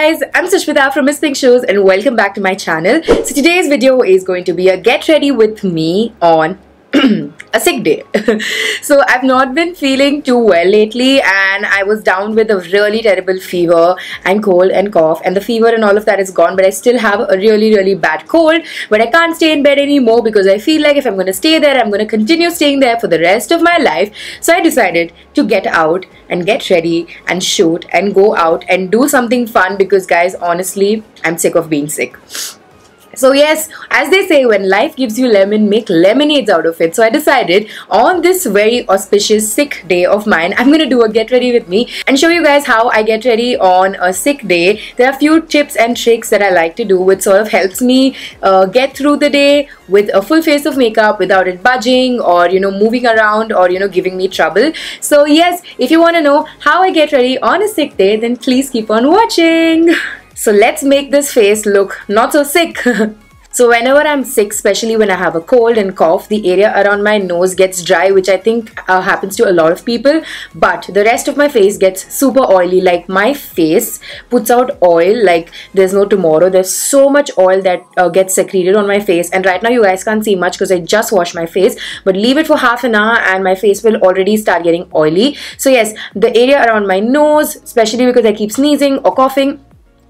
guys, I'm Sushmita from Miss Pink Shows and welcome back to my channel. So today's video is going to be a get ready with me on a sick day. So I've not been feeling too well lately and I was down with a really terrible fever and cold and cough, and the fever and all of that is gone, but I still have a really bad cold. But I can't stay in bed anymore because I feel like if I'm going to stay there, I'm going to continue staying there for the rest of my life. So I decided to get out and get ready and shoot and go out and do something fun because guys, honestly, I'm sick of being sick. So yes, as they say, when life gives you lemon, make lemonades out of it. So I decided on this very auspicious sick day of mine, I'm going to do a get ready with me and show you guys how I get ready on a sick day. There are a few tips and tricks that I like to do which sort of helps me get through the day with a full face of makeup without it budging or moving around or giving me trouble. So yes, if you want to know how I get ready on a sick day, then please keep on watching. So let's make this face look not so sick. So whenever I'm sick, especially when I have a cold and cough, the area around my nose gets dry, which I think happens to a lot of people. But the rest of my face gets super oily. Like my face puts out oil like there's no tomorrow. There's so much oil that gets secreted on my face. And right now you guys can't see much because I just washed my face. But leave it for half an hour and my face will already start getting oily. So yes, the area around my nose, especially because I keep sneezing or coughing,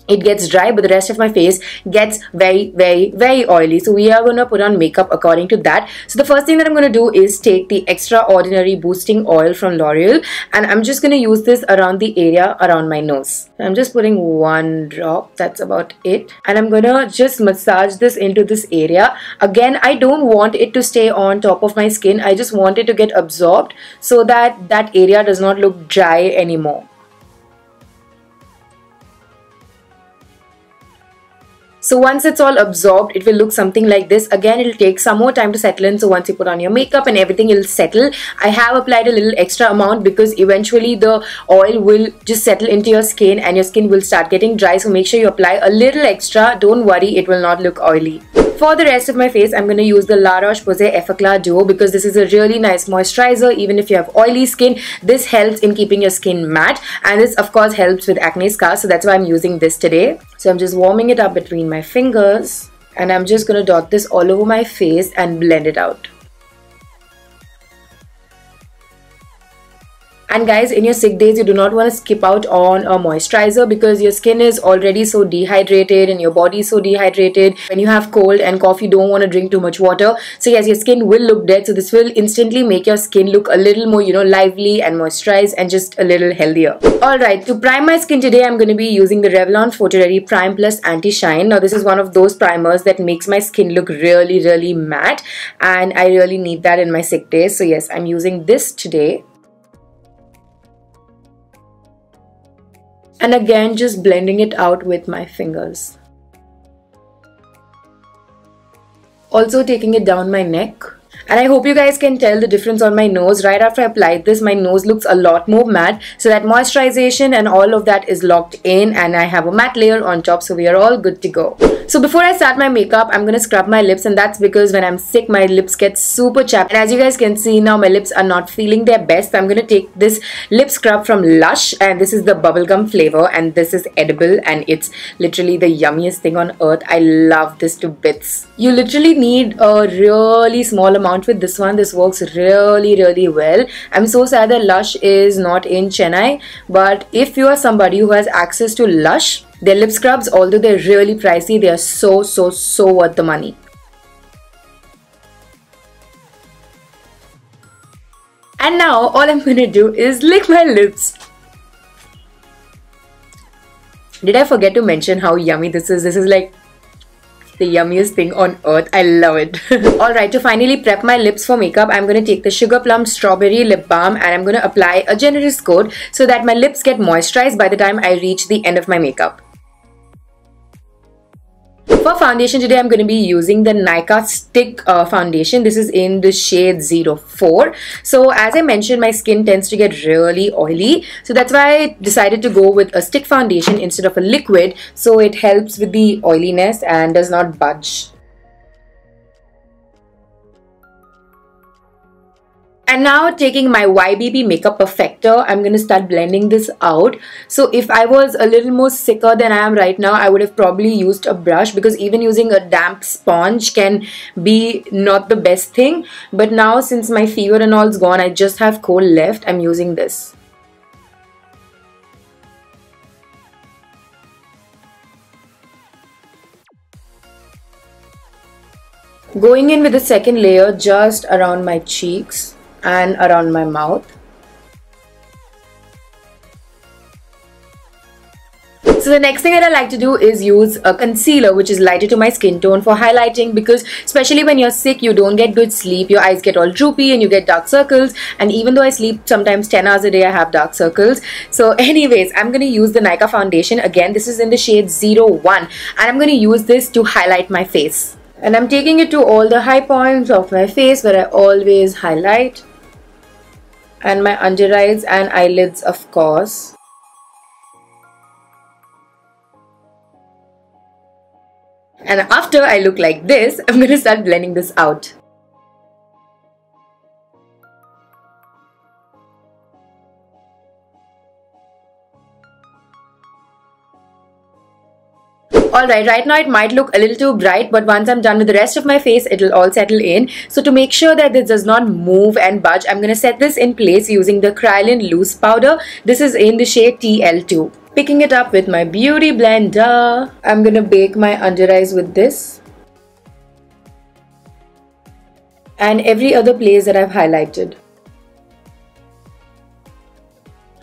it gets dry, but the rest of my face gets very oily. So we are going to put on makeup according to that. So the first thing that I'm going to do is take the Extraordinary Boosting Oil from L'Oreal, and I'm just going to use this around the area around my nose. I'm just putting one drop, that's about it. And I'm going to just massage this into this area. Again, I don't want it to stay on top of my skin. I just want it to get absorbed so that that area does not look dry anymore. So once it's all absorbed, it will look something like this. Again, it'll take some more time to settle in. So once you put on your makeup and everything, it'll settle. I have applied a little extra amount because eventually the oil will just settle into your skin and your skin will start getting dry. So make sure you apply a little extra. Don't worry, it will not look oily. For the rest of my face, I'm going to use the La Roche Posay Effaclar Duo because this is a really nice moisturizer. Even if you have oily skin, this helps in keeping your skin matte, and this of course helps with acne scars. So that's why I'm using this today. So I'm just warming it up between my fingers and I'm just going to dot this all over my face and blend it out. And guys, in your sick days, you do not want to skip out on a moisturizer because your skin is already so dehydrated and your body is so dehydrated. When you have cold and cough, you don't want to drink too much water. So yes, your skin will look dead. So this will instantly make your skin look a little more, lively and moisturized and just a little healthier. Alright, to prime my skin today, I'm going to be using the Revlon Photoready Prime Plus Anti-Shine. Now this is one of those primers that makes my skin look really matte, and I really need that in my sick days. So yes, I'm using this today. And again, just blending it out with my fingers. Also taking it down my neck. And I hope you guys can tell the difference on my nose. Right after I applied this, my nose looks a lot more matte. So that moisturization and all of that is locked in, and I have a matte layer on top, so we are all good to go. So before I start my makeup, I'm going to scrub my lips, and that's because when I'm sick, my lips get super chapped. And as you guys can see now, my lips are not feeling their best. So I'm going to take this lip scrub from LUSH, and this is the bubblegum flavor, and this is edible, and it's literally the yummiest thing on earth. I love this to bits. You literally need a really small amount with this one. This works really well. I'm so sad that LUSH is not in Chennai, but if you are somebody who has access to LUSH, their lip scrubs, although they're really pricey, they are so worth the money. And now all I'm gonna do is lick my lips. Did I forget to mention how yummy this is? This is like the yummiest thing on earth. I love it. Alright, to finally prep my lips for makeup, I'm going to take the Sugar Plum Strawberry Lip Balm and I'm going to apply a generous coat so that my lips get moisturized by the time I reach the end of my makeup. For foundation today, I'm going to be using the Nykaa Stick foundation. This is in the shade 04. So as I mentioned, my skin tends to get really oily. So that's why I decided to go with a stick foundation instead of a liquid. So it helps with the oiliness and does not budge. And now taking my YBB Makeup Perfector, I'm going to start blending this out. So if I was a little more sicker than I am right now, I would have probably used a brush, because even using a damp sponge can be not the best thing. But now since my fever and all is gone, I just have cold left, I'm using this. Going in with the second layer just around my cheeks and around my mouth. So the next thing that I like to do is use a concealer which is lighter to my skin tone for highlighting, because especially when you're sick, you don't get good sleep, your eyes get all droopy and you get dark circles, and even though I sleep sometimes 10 hours a day, I have dark circles. So anyways, I'm going to use the Nykaa foundation. Again, this is in the shade 01, and I'm going to use this to highlight my face. And I'm taking it to all the high points of my face where I always highlight, and my under eyes and eyelids, of course. And after I look like this, I'm going to start blending this out. Alright, right now it might look a little too bright, but once I'm done with the rest of my face, it'll all settle in. So to make sure that this does not move and budge, I'm going to set this in place using the Kryolan loose powder. This is in the shade TL2. Picking it up with my beauty blender, I'm going to bake my under eyes with this. And every other place that I've highlighted.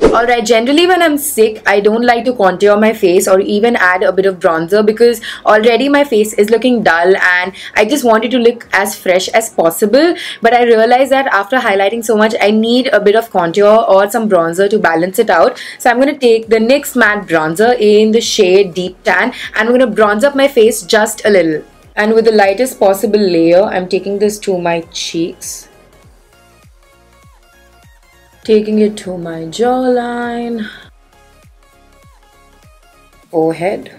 Alright, generally when I'm sick, I don't like to contour my face or even add a bit of bronzer, because already my face is looking dull and I just want it to look as fresh as possible. But I realized that after highlighting so much, I need a bit of contour or some bronzer to balance it out. So I'm going to take the NYX matte bronzer in the shade Deep Tan, and I'm going to bronze up my face just a little. And with the lightest possible layer, I'm taking this to my cheeks. Taking it to my jawline, forehead.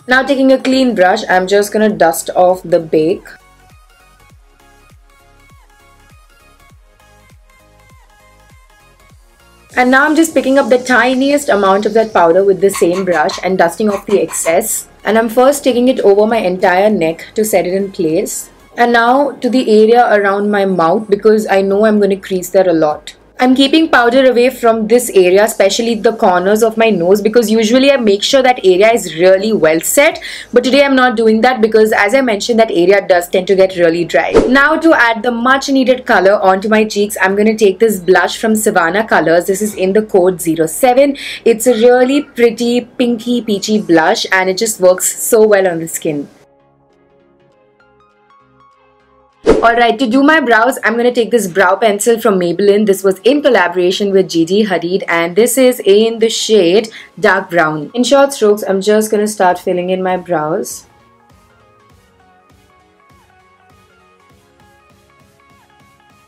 Now taking a clean brush, I'm just going to dust off the bake. And now I'm just picking up the tiniest amount of that powder with the same brush and dusting off the excess. And I'm first taking it over my entire neck to set it in place. And now to the area around my mouth, because I know I'm going to crease there a lot. I'm keeping powder away from this area, especially the corners of my nose, because usually I make sure that area is really well set. But today I'm not doing that because, as I mentioned, that area does tend to get really dry. Now to add the much needed color onto my cheeks, I'm going to take this blush from Sivanna Colors. This is in the code 07. It's a really pretty pinky peachy blush and it just works so well on the skin. Alright, to do my brows, I'm going to take this brow pencil from Maybelline. This was in collaboration with Gigi, Hadid, and this is in the shade Dark Brown. In short strokes, I'm just going to start filling in my brows.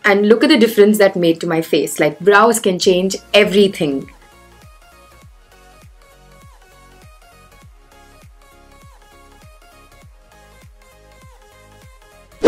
And look at the difference that made to my face. Like, brows can change everything.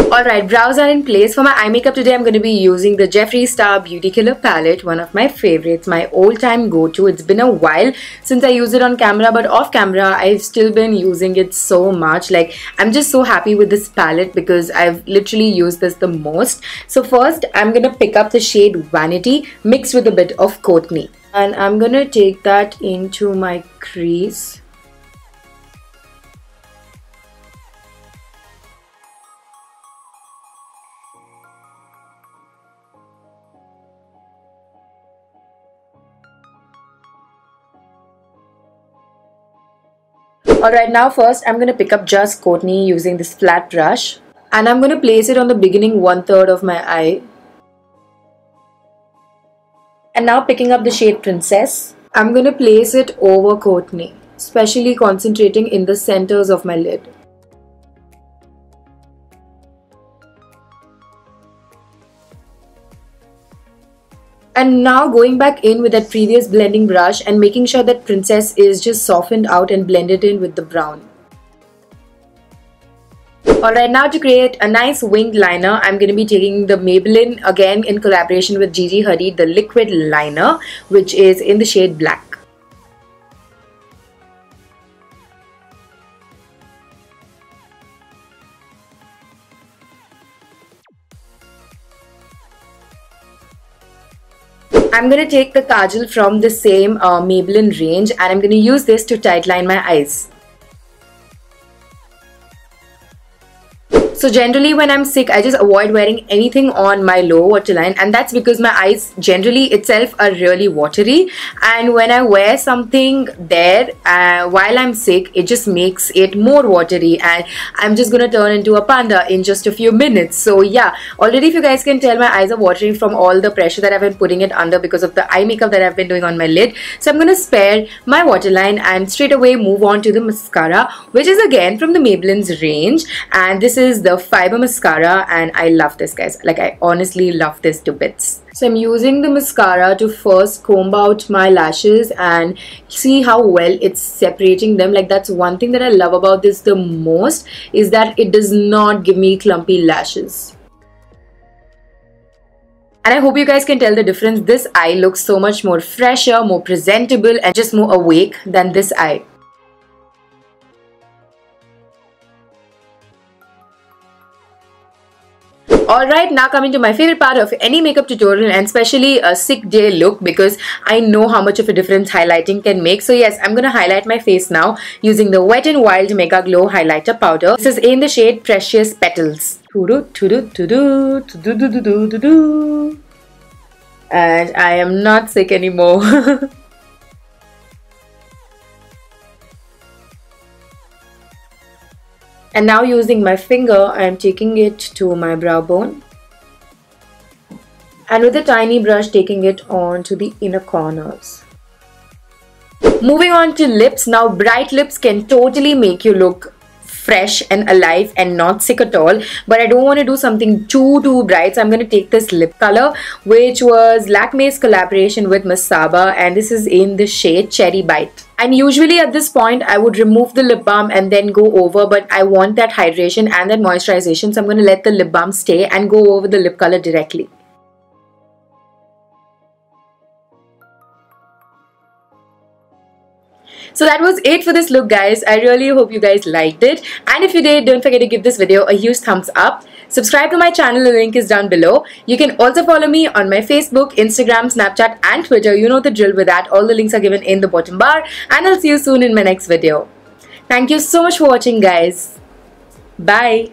Alright, brows are in place. For my eye makeup today, I'm going to be using the Jeffrree Star Beauty Killer palette, one of my favorites, my old-time go-to. It's been a while since I used it on camera, but off camera, I've still been using it so much. Like, I'm just so happy with this palette because I've literally used this the most. So first, I'm going to pick up the shade Vanity mixed with a bit of Courtney. And I'm going to take that into my crease. Alright, now first I'm going to pick up just Courtney using this flat brush, and I'm going to place it on the beginning 1/3 of my eye. And now picking up the shade Princess, I'm going to place it over Courtney, especially concentrating in the centers of my lid. And now going back in with that previous blending brush and making sure that Princess is just softened out and blended in with the brown. Alright, now to create a nice winged liner, I'm going to be taking the Maybelline, again in collaboration with Gigi Hadid, the liquid liner, which is in the shade black. I'm going to take the Kajal from the same Maybelline range, and I'm going to use this to tightline my eyes. So generally when I'm sick, I just avoid wearing anything on my lower waterline, and that's because my eyes generally itself are really watery, and when I wear something there while I'm sick, it just makes it more watery and I'm just gonna turn into a panda in just a few minutes. So yeah, already if you guys can tell, my eyes are watering from all the pressure that I've been putting it under because of the eye makeup that I've been doing on my lid. So I'm gonna spare my waterline and straight away move on to the mascara, which is again from the Maybelline's range, and this is the Fiber Mascara, and I love this, guys. Like, I honestly love this to bits. So I'm using the mascara to first comb out my lashes and see how well it's separating them. Like, that's one thing that I love about this the most, is that it does not give me clumpy lashes. And I hope you guys can tell the difference. This eye looks so much more fresher, more presentable, and just more awake than this eye. Alright, now coming to my favorite part of any makeup tutorial, and especially a sick day look, because I know how much of a difference highlighting can make. So yes, I'm gonna highlight my face now using the Wet n Wild Megaglow highlighter powder. This is in the shade Precious Petals. And I am not sick anymore. And now using my finger, I am taking it to my brow bone, and with a tiny brush taking it on to the inner corners. Moving on to lips. Now, bright lips can totally make you look fresh and alive and not sick at all, but I don't want to do something too bright, so I'm going to take this lip color, which was Lakme's collaboration with Masaba, and this is in the shade Cherry Bite. And usually at this point I would remove the lip balm and then go over, but I want that hydration and that moisturization, so I'm going to let the lip balm stay and go over the lip color directly. So that was it for this look, guys. I really hope you guys liked it, and if you did, don't forget to give this video a huge thumbs up. Subscribe to my channel, the link is down below. You can also follow me on my Facebook, Instagram, Snapchat and Twitter. You know the drill with that. All the links are given in the bottom bar, and I'll see you soon in my next video. Thank you so much for watching, guys. Bye.